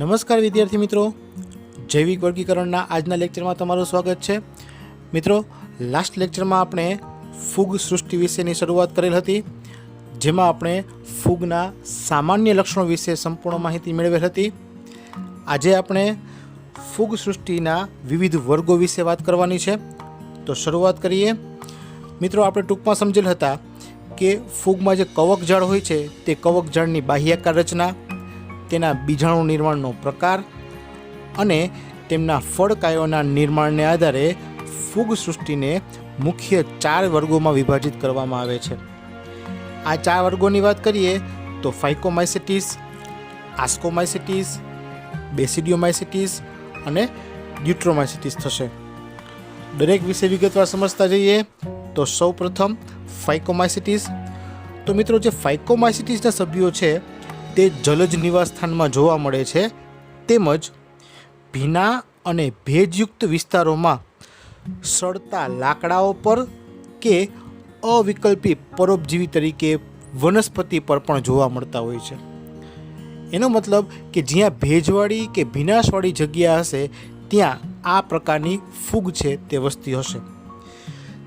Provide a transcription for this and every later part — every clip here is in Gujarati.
નમસ્કાર વિદ્યાર્થી મિત્રો, જૈવિક વર્ગીકરણના આજના લેક્ચરમાં તમારું સ્વાગત છે। મિત્રો, લાસ્ટ લેક્ચરમાં આપણે ફૂગ સૃષ્ટિ વિશેની શરૂઆત કરેલ હતી, જેમાં આપણે ફૂગના સામાન્ય લક્ષણો વિશે સંપૂર્ણ માહિતી મેળવેલ હતી। આજે આપણે ફૂગ સૃષ્ટિના વિવિધ વર્ગો વિશે વાત કરવાની છે, તો શરૂઆત કરીએ। મિત્રો, આપણે ટૂંકમાં સમજેલ હતા કે ફૂગમાં જે કવકજાળ હોય છે તે કવકજાળની બાહ્યાકાર રચના, તેના બીજાણુ નિર્માણનો પ્રકાર અને તેમના ફળકાયોના નિર્માણને આધારે ફૂગ સૃષ્ટિને મુખ્ય 4 વર્ગોમાં વિભાજિત કરવામાં આવે છે। આ 4 વર્ગોની વાત કરીએ તો ફાઇકોમાઇસેટિસ, આસ્કોમાઇસેટિસ, બેસિડિયોમાઇસેટિસ અને ડ્યુટ્રોમાઇસેટિસ થશે। દરેક વિશે વિગતવાર સમજતા જઈએ તો સૌપ્રથમ ફાઇકોમાઇસેટિસ। તો મિત્રો, જે ફાઇકોમાઇસેટિસના સભ્યો છે તે જલજ નિવાસસ્થાનમાં જોવા મળે છે, તેમજ ભીના અને ભેજયુક્ત વિસ્તારોમાં સડતા લાકડાઓ પર કે અવિકલ્પી પરોપજીવી તરીકે વનસ્પતિ પર પણ જોવા મળતા હોય છે। એનો મતલબ કે જ્યાં ભેજવાળી કે ભીનાશવાળી જગ્યા હશે ત્યાં આ પ્રકારની ફૂગ છે તે વસતી હશે।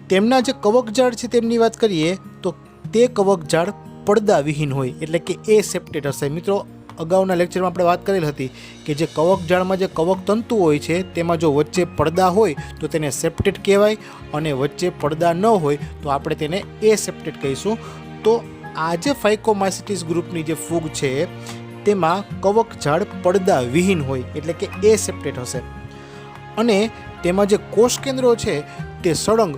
તેમના જે કવકજાળ છે તેમની વાત કરીએ તો તે કવકજાળ પડદાવિહીન હોય, એટલે કે એસેપ્ટેડ હશે। મિત્રો, અગાઉના લેક્ચરમાં આપણે વાત કરેલ હતી કે જે કવકજાળમાં જે કવક તંતુ હોય છે તેમાં જો વચ્ચે પડદા હોય તો તેને સેપ્ટેડ કહેવાય, અને વચ્ચે પડદા ન હોય તો આપણે તેને એસેપ્ટેડ કહીશું। તો આ જે ફાઇકોમાઇસેટિસ ગ્રુપની જે ફૂગ છે તેમાં કવકજાળ પડદાવિહીન હોય, એટલે કે એસેપ્ટેડ હશે, અને તેમાં જે કોષ કેન્દ્રો છે તે સળંગ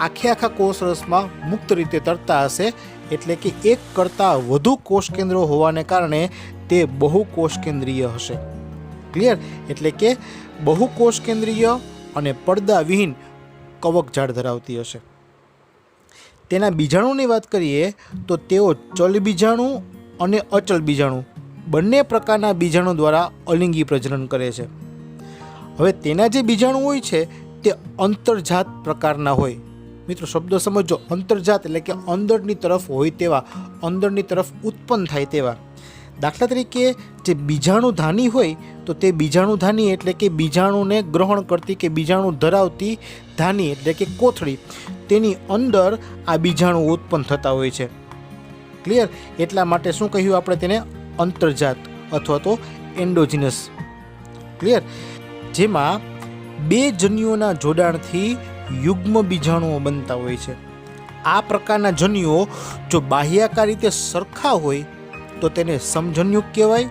આખા કોષરસમાં મુક્ત રીતે તરતા હશે, એટલે કે એક કરતાં વધુ કોષ કેન્દ્રો હોવાને કારણે તે બહુકોષ કેન્દ્રીય હશે। ક્લિયર? એટલે કે બહુકોષ કેન્દ્રીય અને પડદાવિહીન કવકજાળ ધરાવતી હશે। તેના બીજાણુની વાત કરીએ તો તેઓ ચલ બીજાણુ અને અચલ બીજાણુ બંને પ્રકારના બીજાણુ દ્વારા અલિંગી પ્રજનન કરે છે। હવે તેના જે બીજાણુ હોય છે તે અંતર્જાત પ્રકારના હોય। મિત્રો, શબ્દો સમજો, અંતર્જાત એટલે કે અંદરની તરફ હોય તેવા, અંદરની તરફ ઉત્પન્ન થાય તેવા। દાખલા તરીકે જે બીજાણુધાની હોય તો તે બીજાણુધાની એટલે કે બીજાણુને ગ્રહણ કરતી કે બીજાણુ ધરાવતી ધાની એટલે કે કોથળી, તેની અંદર આ બીજાણુ ઉત્પન્ન થતા હોય છે। ક્લિયર? એટલા માટે શું કહ્યું આપણે તેને? અંતર્જાત અથવા તો એન્ડોજીનસ। ક્લિયર? જેમાં બે જન્યુઓના જોડાણથી યુગ્મ બીજાણુઓ બનતા હોય છે। આ પ્રકારના જન્યુઓ જો બાહ્યાકાર રીતે સરખા હોય તો તેને સમજન્યુક કહેવાય,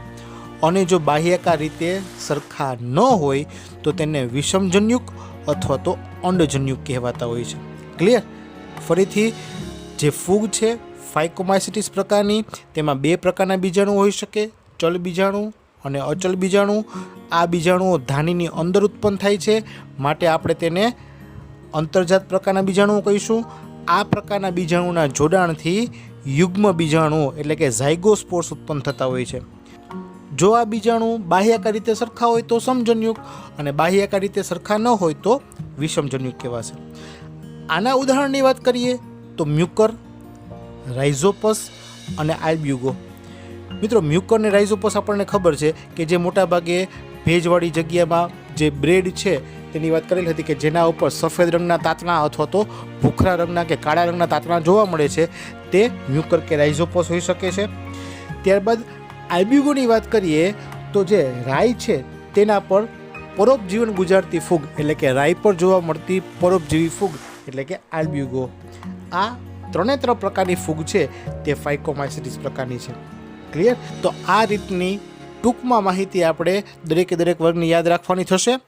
અને જો બાહ્યાકાર રીતે સરખા ન હોય તો તેને વિષમજન્યુક અથવા તો અંડજન્યુક કહેવાતા હોય છે। ક્લિયર? ફરીથી, જે ફૂગ છે ફાઇકોમાઇસેટિસ પ્રકારની, તેમાં 2 પ્રકારના બીજાણુ હોઈ શકે, ચલ બીજાણુ અને અચલ બીજાણુ। આ બીજાણુઓ ધાનીની અંદર ઉત્પન્ન થાય છે, માટે આપણે તેને અંતર્જાત પ્રકારના બીજાણુઓ કહીશું। આ પ્રકારના બીજાણુના જોડાણથી યુગ્મ બીજાણુઓ એટલે કે ઝાયગોસ્પોર્સ ઉત્પન્ન થતા હોય છે। જો આ બીજાણુ બાહ્યાકાર રીતે સરખા હોય તો સમજન્યુક, અને બાહ્યાકાર રીતે સરખા ન હોય તો વિષમજન્યુક કહેવાશે। આના ઉદાહરણની વાત કરીએ તો મ્યુકર, રાઇઝોપસ અને આલ્બ્યુગો। મિત્રો, મ્યુકર અને રાઇઝોપસ આપણને ખબર છે કે જે મોટાભાગે ભેજવાળી જગ્યામાં જે બ્રેડ છે તેની વાત કરેલી હતી કે જેના ઉપર સફેદ રંગના તાતણા અથવા તો ભૂખરા રંગના કે કાળા રંગના તાતણા જોવા મળે છે, તે મ્યુકર કે રાઇઝોપસ હોઈ શકે છે। ત્યારબાદ આલ્બ્યુગોની વાત કરીએ તો જે રાઈ છે તેના પર પરોપજીવન ગુજારતી ફૂગ એટલે કે રાઈ પર જોવા મળતી પરોપજીવી ફૂગ એટલે કે આલ્બ્યુગો। આ 3 પ્રકારની ફૂગ છે તે ફાઇકોમાઇસેટિસ પ્રકારની છે। ક્લિયર? તો આ રીતની ટૂંકમાં માહિતી આપણે દરેકે દરેક વર્ગની યાદ રાખવાની થશે।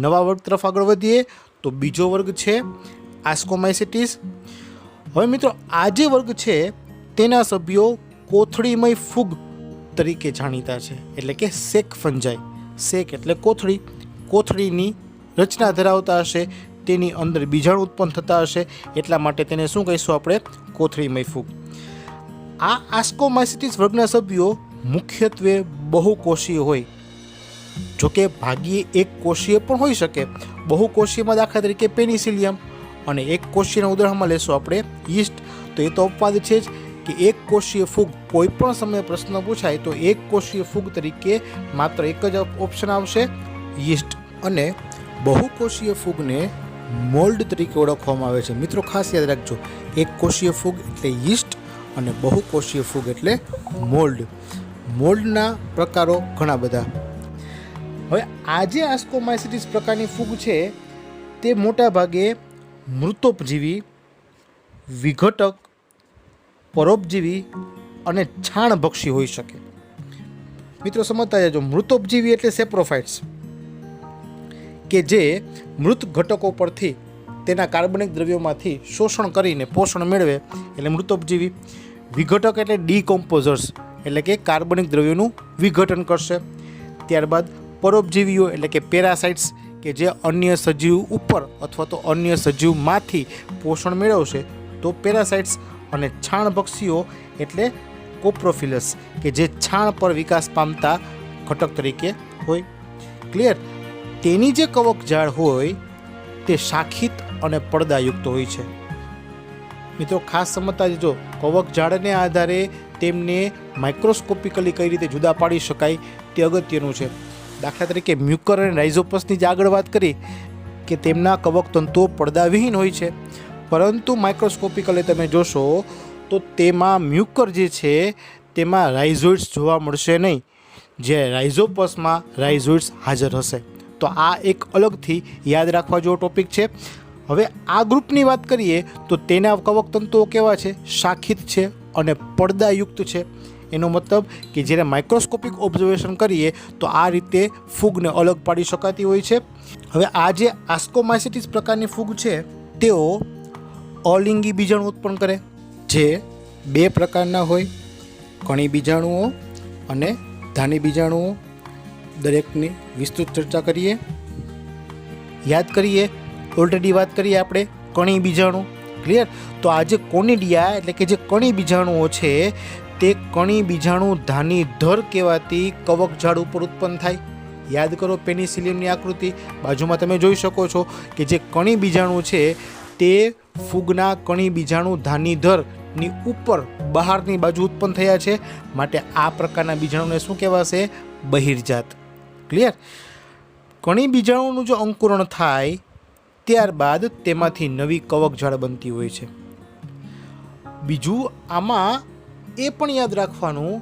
નવા વર્ગ તરફ આગળ વધીએ તો બીજો વર્ગ છે આસ્કોમાઇસેટિસ। હવે મિત્રો, આ જે વર્ગ છે તેના સભ્યો કોથળીમય ફૂગ તરીકે જાણીતા છે, એટલે કે સેક ફંજાઈ। સેક એટલે કોથળી, કોથળીની રચના ધરાવતા હશે, તેની અંદર બીજાણુ ઉત્પન્ન થતા હશે, એટલા માટે તેને શું કહીશું આપણે? કોથળીમય ફૂગ। આ આસ્કોમાઇસેટિસ વર્ગના સભ્યો મુખ્યત્વે બહુકોષીય હોય, જોકે ભાગ્યે એક કોષીય પણ હોઈ શકે। બહુકોષીયમાં દાખલા તરીકે પેનિસિલિયમ, અને એક કોષીયના ઉદાહરણમાં લેશું આપણે યીસ્ટ। તો એ તો અપવાદ છે જ કે એક કોષીય ફૂગ કોઈ પણ સમયે પ્રશ્ન પૂછાય તો એક કોષીય ફૂગ તરીકે માત્ર એક જ ઓપ્શન આવશે, યીસ્ટ. અને બહુકોષીય ફૂગને મોલ્ડ તરીકે ઓળખવામાં આવે છે. મિત્રો ખાસ યાદ રાખજો, એક કોષીય ફૂગ એટલે યીસ્ટ અને બહુકોષીય ફૂગ એટલે મોલ્ડ. મોલ્ડના પ્રકારો ઘણા બધા. હવે આ જે આસ્કોમાઇસિટીસ પ્રકારની ફૂગ છે તે મોટા ભાગે મૃતોપજીવી, વિઘટક, પરોપજીવી અને છાણભક્ષી હોઈ શકે. મિત્રો સમજતા જજો, મૃતોપજીવી એટલે સેપ્રોફાઇટ્સ કે જે મૃત ઘટકો પરથી તેના કાર્બનિક દ્રવ્યોમાંથી શોષણ કરીને પોષણ મેળવે એટલે મૃતોપજીવી. વિઘટક એટલે ડીકોમ્પોઝર્સ એટલે કે કાર્બનિક દ્રવ્યોનું વિઘટન કરશે. ત્યારબાદ પરોપજીવીઓ એટલે કે પેરાસાઇટ્સ કે જે અન્ય સજીવ ઉપર અથવા તો અન્ય સજીવમાંથી પોષણ મેળવશે તો પેરાસાઇટ્સ. અને છાણભક્ષીઓ એટલે કોપ્રોફિલસ કે જે છાણ પર વિકાસ પામતા ઘટક તરીકે હોય. ક્લિયર? તેની જે કવક જાળ હોય તે શાખિત અને પડદાયુક્ત હોય છે. મિત્રો ખાસ સમજતા જજો, કવક જાળને આધારે તેમને માઇક્રોસ્કોપિકલી કઈ રીતે જુદા પાડી શકાય તે અગત્યનું છે. દાખલા તરીકે મ્યુકર અને રાઇઝોપસની જે આગળ વાત કરી કે તેમના કવક તંતુઓ પડદાવિહીન હોય છે, પરંતુ માઇક્રોસ્કોપિકલી તમે જોશો તો તેમાં મ્યુકર જે છે તેમાં રાઇઝોઇડ્સ જોવા મળશે નહીં, જે રાઇઝોપસમાં રાઇઝોઇડ્સ હાજર હશે. તો આ એક અલગથી યાદ રાખવા જેવો ટોપિક છે. હવે આ ગ્રુપની વાત કરીએ તો તેના કવક તંતુઓ કેવા છે? શાખિત છે અને પડદાયુક્ત છે. એનો મતલબ કે જ્યારે માઇક્રોસ્કોપિક ઓબ્ઝર્વેશન કરીએ તો આ રીતે ફૂગને અલગ પાડી શકાતી હોય છે. હવે આ જે આસ્કોમાઇસિટીસ પ્રકારની ફૂગ છે તેઓ અલિંગી બીજાણુ ઉત્પન્ન કરે, જે બે પ્રકારના હોય, કણી બીજાણુઓ અને ધાની બીજાણુઓ. દરેકની વિસ્તૃત ચર્ચા કરીએ. યાદ કરીએ, ઓલરેડી વાત કરીએ આપણે કણી બીજાણુ. ક્લિયર? તો આ જે કોનિડિયા એટલે કે જે કણી બીજાણુઓ છે તે કણી બીજાણુ ધાની ધર કહેવાતી કવક ઝાડ ઉપર ઉત્પન્ન થાય. યાદ કરો પેનિસિલિયમની આકૃતિ, બાજુમાં તમે જોઈ શકો છો કે જે કણી બીજાણુ છે તે ફૂગના કણી બીજાણુ ધાની ધરની ઉપર બહારની બાજુ ઉત્પન્ન થયા છે, માટે આ પ્રકારના બીજાણુને શું કહેવાશે? બહિર્જાત. ક્લિયર? કણી બીજાણુનું જો અંકુરણ થાય ત્યારબાદ તેમાંથી નવી કવક ઝાડ બનતી હોય છે. બીજું આમાં એ પણ યાદ રાખવાનું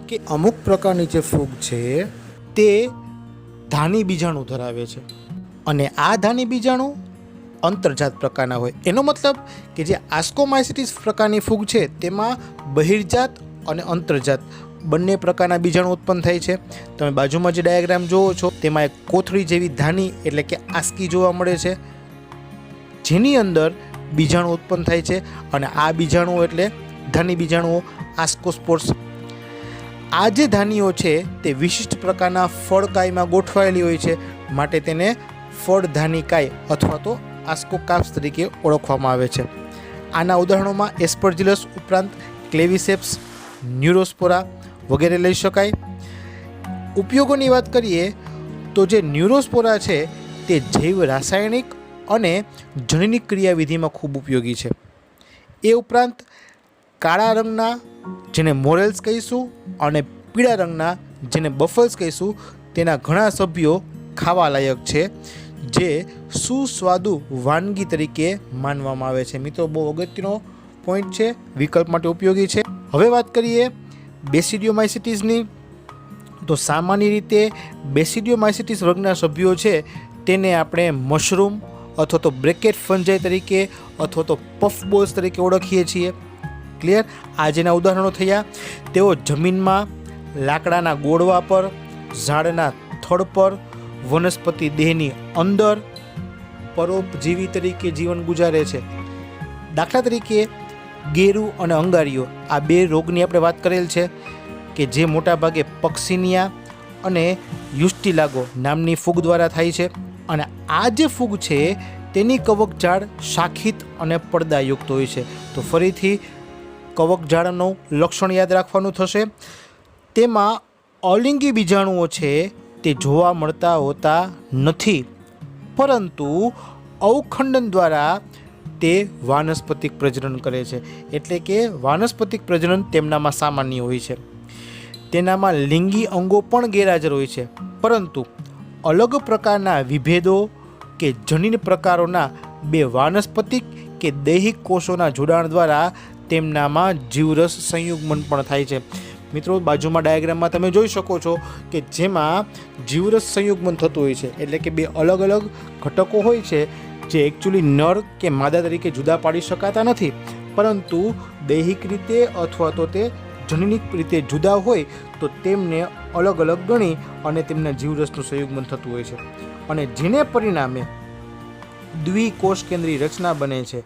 કે અમુક પ્રકારની જે ફૂગ છે તે ધાની બીજાણુ ધરાવે છે અને આ ધાની બીજાણુ અંતર્જાત પ્રકારના હોય. એનો મતલબ કે જે આસ્કોમાઇસિટીસ પ્રકારની ફૂગ છે તેમાં બહિર્જાત અને અંતર્જાત બંને પ્રકારના બીજાણુ ઉત્પન્ન થાય છે. તમે બાજુમાં જે ડાયાગ્રામ જોવો છો તેમાં એક કોથળી જેવી ધાની એટલે કે આસ્કી જોવા મળે છે, જેની અંદર બીજાણુ ઉત્પન્ન થાય છે અને આ બીજાણુ એટલે ધાની બીજાણુઓ, આસ્કોસ્પોર્સ. આ જે ધાનીઓ છે તે વિશિષ્ટ પ્રકારના ફળકાયમાં ગોઠવાયેલી હોય છે, માટે તેને ફળધાનીકાય અથવા તો આસ્કોકાર્પ્સ તરીકે ઓળખવામાં આવે છે. આના ઉદાહરણોમાં એસ્પરજિલસ ઉપરાંત ક્લેવિસેપ્સ, ન્યુરોસ્પોરા વગેરે લઈ શકાય. ઉપયોગોની વાત કરીએ તો જે ન્યુરોસ્પોરા છે તે જૈવ રાસાયણિક અને જનનિક ક્રિયાવિધિમાં ખૂબ ઉપયોગી છે. એ ઉપરાંત કાળા રંગના જેને મોરેલ્સ કહીશું અને પીળા રંગના જેને બફલ્સ કહીશું તેના ઘણા સભ્યો ખાવા લાયક છે, જે સુસ્વાદુ વાનગી તરીકે માનવામાં આવે છે. મિત્રો બહુ અગત્યનો પોઈન્ટ છે, વિકલ્પ માટે ઉપયોગી છે. હવે વાત કરીએ બેસિડિયોમાઇસિટીસની, તો સામાન્ય રીતે બેસિડિયોમાઇસિટીસ વર્ગના સભ્યો છે તેને આપણે મશરૂમ અથવા તો બ્રેકેટ ફંજાઈ તરીકે અથવા તો પફબોલ્સ તરીકે ઓળખીએ છીએ. ક્લિયર? આ જેના ઉદાહરણો થયા તેઓ જમીનમાં, લાકડાના ગોળવા પર, ઝાડના થડ પર, વનસ્પતિ દેહની અંદર પરોપજીવી તરીકે જીવન ગુજારે છે. દાખલા તરીકે ગેરુ અને અંગારીઓ, આ બે રોગની આપણે વાત કરેલ છે કે જે મોટાભાગે પક્સિનિયા અને યુસ્ટિલાગો નામની ફૂગ દ્વારા થાય છે. અને આ જે ફૂગ છે તેની કવક ઝાડ શાખિત અને પડદાયુક્ત હોય છે. તો ફરીથી કવક ઝાડનું લક્ષણ યાદ રાખવાનું થશે. તેમાં અલિંગી બીજાણુઓ છે તે જોવા મળતા હોતા નથી, પરંતુ અવખંડન દ્વારા તે વાનસ્પતિક પ્રજનન કરે છે, એટલે કે વાનસ્પતિક પ્રજનન તેમનામાં સામાન્ય હોય છે. તેનામાં લિંગી અંગો પણ ગેરહાજર હોય છે, પરંતુ અલગ પ્રકારના વિભેદો કે જનીન પ્રકારોના બે વાનસ્પતિક કે દૈહિક કોષોના જોડાણ દ્વારા તેમનામાં જીવરસ સંયુગ્મન પણ થાય છે. મિત્રો, બાજુમાં ડાયાગ્રામમાં તમે જોઈ શકો છો કે જેમાં જીવરસ સંયુગ્મન થતું હોય છે, એટલે કે બે અલગ અલગ ઘટકો હોય છે જે એકચ્યુઅલી નર કે માદા તરીકે જુદા પાડી શકાતા નથી, પરંતુ દૈહિક રીતે અથવા તો તે જનનિક રીતે જુદા હોય તો તેમને અલગ અલગ ગણી અને તેમના જીવરસનું સંયુગ્મન થતું હોય છે, અને જેને પરિણામે દ્વિકોષ કેન્દ્રી રચના બને છે,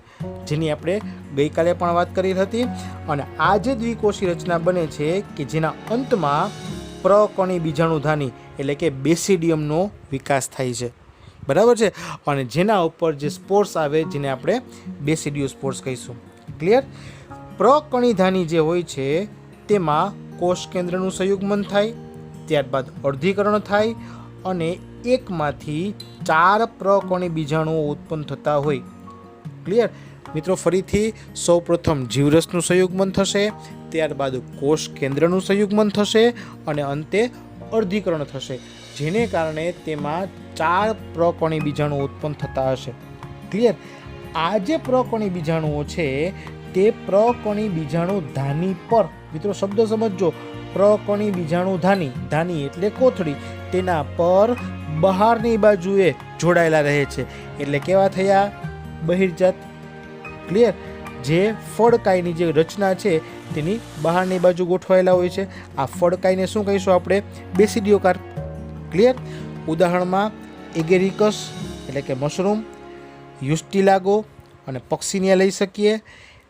જેની આપણે ગઈકાલે પણ વાત કરી હતી. અને આ જે દ્વિકોષી રચના બને છે કે જેના અંતમાં પ્રકણી બીજાણુધાની એટલે કે બેસિડિયમનો વિકાસ થાય છે, બરાબર છે, અને જેના ઉપર જે સ્પોર્સ આવે જેને આપણે બેસિડિયો સ્પોર્સ કહીશું. ક્લિયર? પ્રકણીધાની જે હોય છે તેમાં કોષ કેન્દ્રનું સંયુગ્મન થાય, ત્યારબાદ અર્ધીકરણ થાય અને એકમાંથી 4 પ્રકણી બીજાણુઓ ઉત્પન્ન થતા હોય. ક્લિયર? મિત્રો, ફરીથી સૌપ્રથમ જીવરસનું સંયુગ્મન થશે, ત્યારબાદ કોષ કેન્દ્રનું સંયુગ્મન થશે અને અંતે અર્ધીકરણ થશે, જેને કારણે તેમાં 4 પ્રકણી બીજાણુઓ ઉત્પન્ન થતા હશે. ક્લિયર? આ જે પ્રકણી બીજાણુઓ છે તે પ્રકણી બીજાણુ ધાની પર, મિત્રો શબ્દ સમજજો, પ્રકણી બીજાણુ ધાની, ધાની એટલે કોથળી, તેના પર બહારની બાજુએ જોડાયેલા રહે છે, એટલે કેવા થયા? બહિર્જાત. ક્લિયર? જે ફળકાયની જે રચના છે તેની બહારની બાજુ ગોઠવાયેલા હોય છે. આ ફળકાયને શું કહીશું આપણે? બેસિડિયોકાર. ક્લિયર? ઉદાહરણમાં એગેરિકસ એટલે કે મશરૂમ, યુસ્ટિલાગો અને પક્સિનિયા લઈ શકીએ.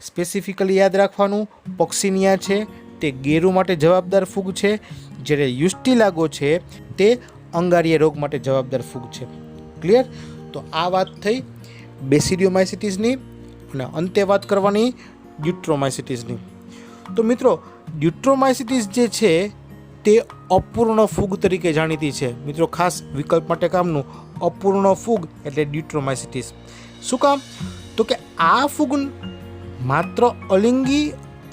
સ્પેસિફિકલી યાદ રાખવાનું, પક્સિનિયા છે તે ગેરુ માટે જવાબદાર ફૂગ છે, જ્યારે યુસ્ટિલાગો છે તે અંગારિયા રોગ માટે જવાબદાર ફૂગ છે. ક્લિયર? તો આ વાત થઈ બેસિડિયોમાઇસિટીસની, અને અંતે વાત કરવાની ડ્યુટ્રોમાઇસિટીસની. તો મિત્રો, ડ્યુટ્રોમાઇસિટીસ જે છે તે અપૂર્ણ ફૂગ તરીકે જાણીતી છે. મિત્રો, ખાસ વિકલ્પ માટે કામનું, અપૂર્ણ ફૂગ એટલે ડ્યુટ્રોમાઇસિટીસ. શું કામ? તો કે આ ફૂગ માત્ર અલિંગી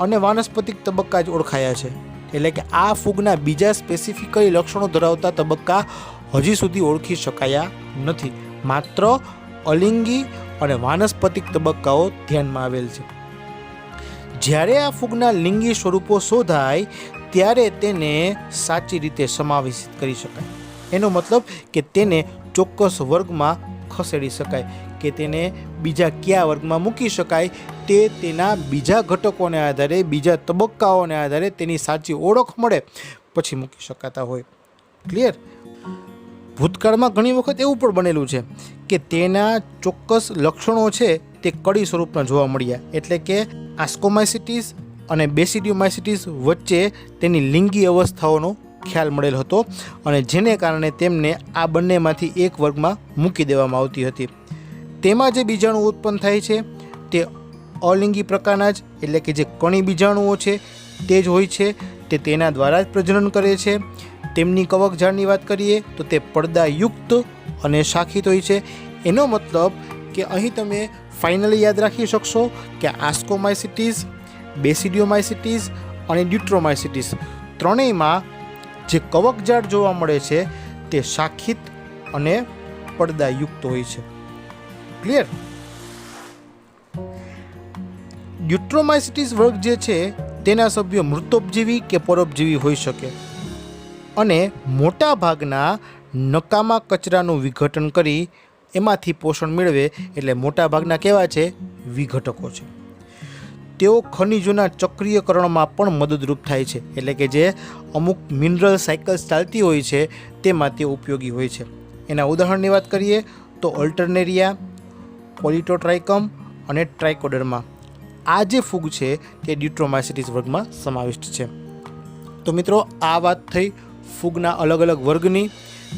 અને વાનસ્પતિક તબક્કા જ ઓળખાયા છે, એટલે કે આ ફૂગના બીજા સ્પેસિફિકલી લક્ષણો ધરાવતા તબક્કા હજી સુધી ઓળખી શકાયા નથી. માત્ર અલિંગી અને વાનસ્પતિક તબક્કાઓ ધ્યાનમાં આવેલ છે. જ્યારે આ ફૂગના લિંગી સ્વરૂપો શોધાય ત્યારે તેને સાચી રીતે સમાવેશિત કરી શકાય. એનો મતલબ કે તેને ચોક્કસ વર્ગમાં ખસેડી શકાય, કે તેને બીજા કયા વર્ગમાં મૂકી શકાય તે તેના બીજા ઘટકોને આધારે, બીજા તબક્કાઓને આધારે તેની સાચી ઓળખ મળે પછી મૂકી શકાતા હોય. ક્લિયર? ભૂતકાળમાં ઘણી વખત એવું પણ બનેલું છે કે તેના ચોક્કસ લક્ષણો છે તે કડી સ્વરૂપના જોવા મળ્યા, એટલે કે આસ્કોમાઇસિટીસ અને બેસિડિયોમાઇસિટીસ વચ્ચે તેની લિંગી અવસ્થાઓનો ખ્યાલ મળેલ હતો, અને જેને કારણે તેમને આ બંનેમાંથી એક વર્ગમાં મૂકી દેવામાં આવતી હતી. તેમાં જે બીજાણુ ઉત્પન્ન થાય છે તે અલિંગી પ્રકારના જ, એટલે કે જે કણી બીજાણુઓ છે તે જ હોય છે, તે તેના દ્વારા જ પ્રજનન કરે છે. તેમની કવક જાળની વાત કરીએ તો તે પડદાયુક્ત અને શાખિત હોય છે. એનો મતલબ કે અહીં તમે ફાઇનલી યાદ રાખી શકશો કે આસ્કોમાઇસિટીસ, બેસિડિયોમાઇસિટીસ અને ડ્યુટ્રોમાઇસિટીસ ત્રણેયમાં જે કવકજાળ જોવા મળે છે તે શાખિત અને પડદાયુક્ત હોય છે. ક્લિયર? ડ્યુટ્રોમાઇસિટીસ વર્ગ જે છે તેના સભ્યો મૃતોપજીવી કે પરોપજીવી હોઈ શકે, અને મોટા ભાગના નકામા કચરાનું વિઘટન કરી એમાંથી પોષણ મેળવે, એટલે મોટા ભાગના કેવા છે? વિઘટકો છે. તેઓ ખનિજોના ચક્રીયકરણમાં પણ મદદરૂપ થાય છે, એટલે કે જે અમુક મિનરલ સાયકલ્સ ચાલતી હોય છે તેમાં તે ઉપયોગી હોય છે. એના ઉદાહરણની વાત કરીએ તો અલ્ટરનેરિયા, પોલિટોટ્રાઇકમ અને ટ્રાઇકોડર્મા. આ જે ફૂગ છે તે ડ્યુટ્રોમાઇસિટીસ વર્ગમાં સમાવિષ્ટ છે. તો મિત્રો, આ વાત થઈ ફૂગના અલગ અલગ વર્ગની.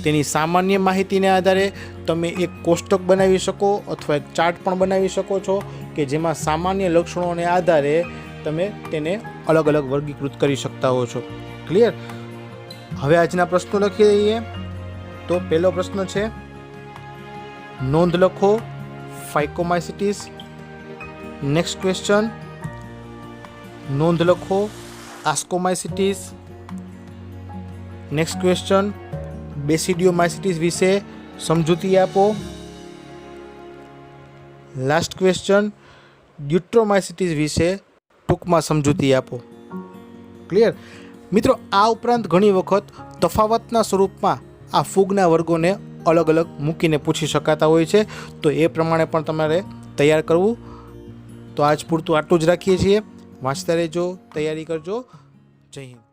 તેની સામાન્ય માહિતીને આધારે તમે એક કોષ્ટક બનાવી શકો અથવા એક ચાર્ટ પણ બનાવી શકો છો કે જેમાં સામાન્ય લક્ષણોને આધારે તમે તેને અલગ અલગ વર્ગીકૃત કરી શકતા હો છો. ક્લિયર? હવે આજના પ્રશ્નો લખી દઈએ. તો પહેલો પ્રશ્ન છે, નોંધ લખો ફાઇકોમાઇસિટીસ, નેક્સ્ટ ક્વેશ્ચન, નોંધ લખો આસ્કોમાઇસિટીસ. નેક્સ્ટ ક્વેશ્ચન, બેસિડિયોમાઇસિટીસ વિશે સમજૂતી આપો. લાસ્ટ ક્વેશ્ચન, ડ્યુટ્રોમાઇસિટીસ વિશે ટૂંકમાં સમજૂતી આપો. ક્લિયર મિત્રો? આ ઉપરાંત ઘણી વખત તફાવતના સ્વરૂપમાં આ ફૂગના વર્ગોને અલગ અલગ મૂકીને પૂછી શકાતા હોય છે, તો એ પ્રમાણે પણ તમારે તૈયાર કરવું. તો આજ પૂરતું આટલું જ રાખીએ છીએ. વાંચતા રહેજો, તૈયારી કરજો. જય હિન્દ.